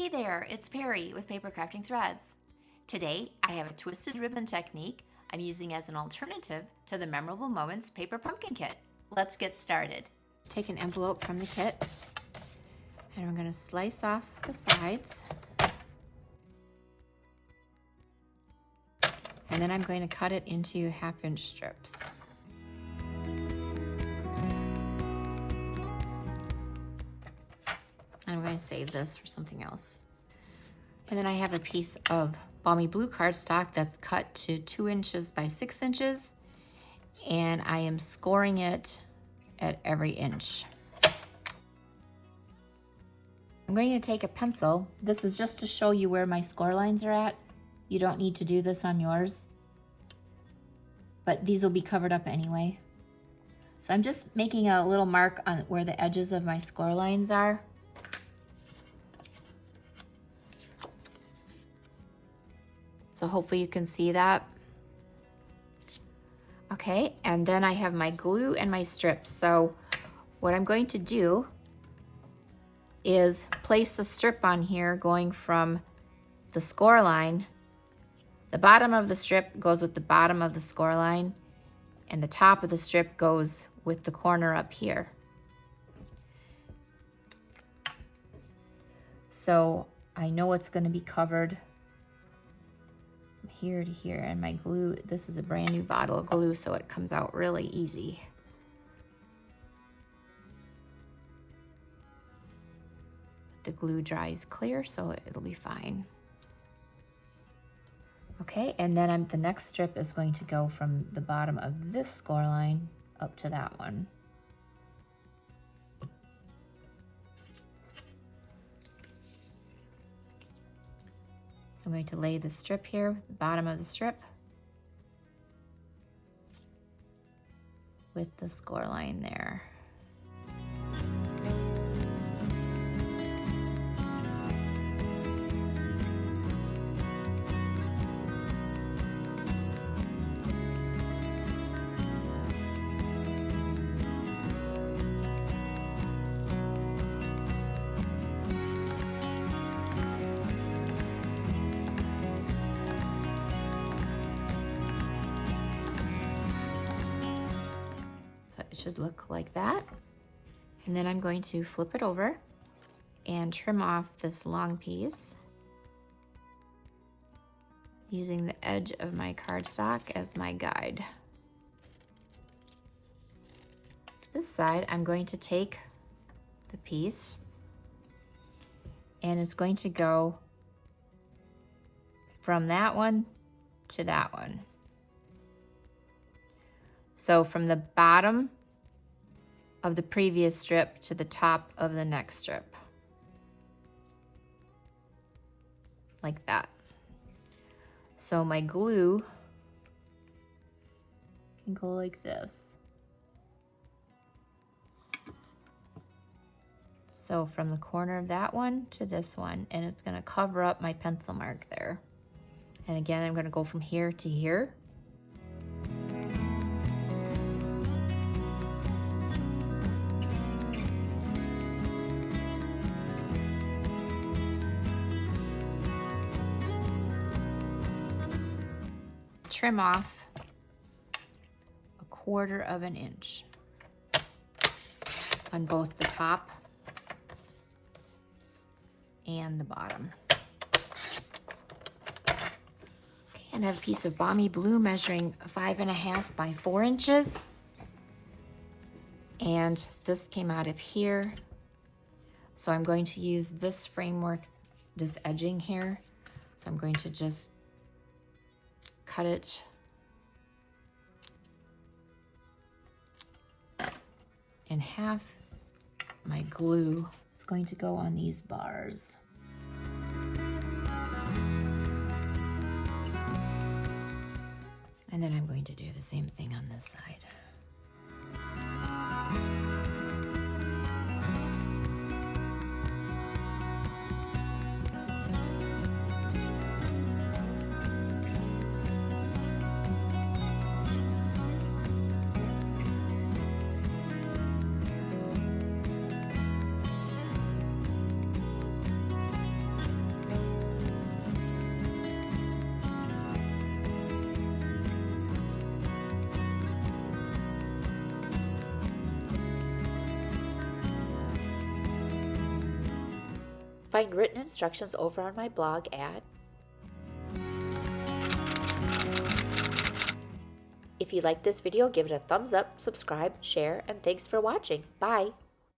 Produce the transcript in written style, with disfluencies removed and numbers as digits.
Hey there, it's Perry with PapercraftingThreads. Today, I have a twisted ribbon technique I'm using as an alternative to the Memorable Moments Paper Pumpkin Kit. Let's get started. Take an envelope from the kit, and I'm going to slice off the sides. And then I'm going to cut it into 1/2-inch strips. I'm going to save this for something else. And then I have a piece of balmy blue cardstock that's cut to 2 inches by 6 inches, and I am scoring it at every inch. I'm going to take a pencil. This is just to show you where my score lines are at. You don't need to do this on yours, but these will be covered up anyway. So I'm just making a little mark on where the edges of my score lines are. So hopefully you can see that. Okay, and then I have my glue and my strips. So what I'm going to do is place a strip on here going from the score line. The bottom of the strip goes with the bottom of the score line, and the top of the strip goes with the corner up here. So I know it's going to be covered here to here, and my glue, this is a brand new bottle of glue, so it comes out really easy. The glue dries clear, so it'll be fine. Okay, and then the next strip is going to go from the bottom of this score line up to that one. I'm going to lay the strip here, the bottom of the strip, with the score line there. It should look like that. And then I'm going to flip it over and trim off this long piece using the edge of my cardstock as my guide. This side, I'm going to take the piece, and it's going to go from that one to that one. So from the bottom of the previous strip to the top of the next strip, like that. So my glue can go like this. So from the corner of that one to this one, and it's going to cover up my pencil mark there. And again, I'm going to go from here to here. Trim off 1/4 of an inch on both the top and the bottom. Okay, and I have a piece of balmy blue measuring 5.5 by 4 inches. And this came out of here. So I'm going to use this framework, this edging here. So I'm going to just cut it in half. My glue is going to go on these bars. And then I'm going to do the same thing on this side. Find written instructions over on my blog at. If you liked this video, give it a thumbs up, subscribe, share, and thanks for watching. Bye!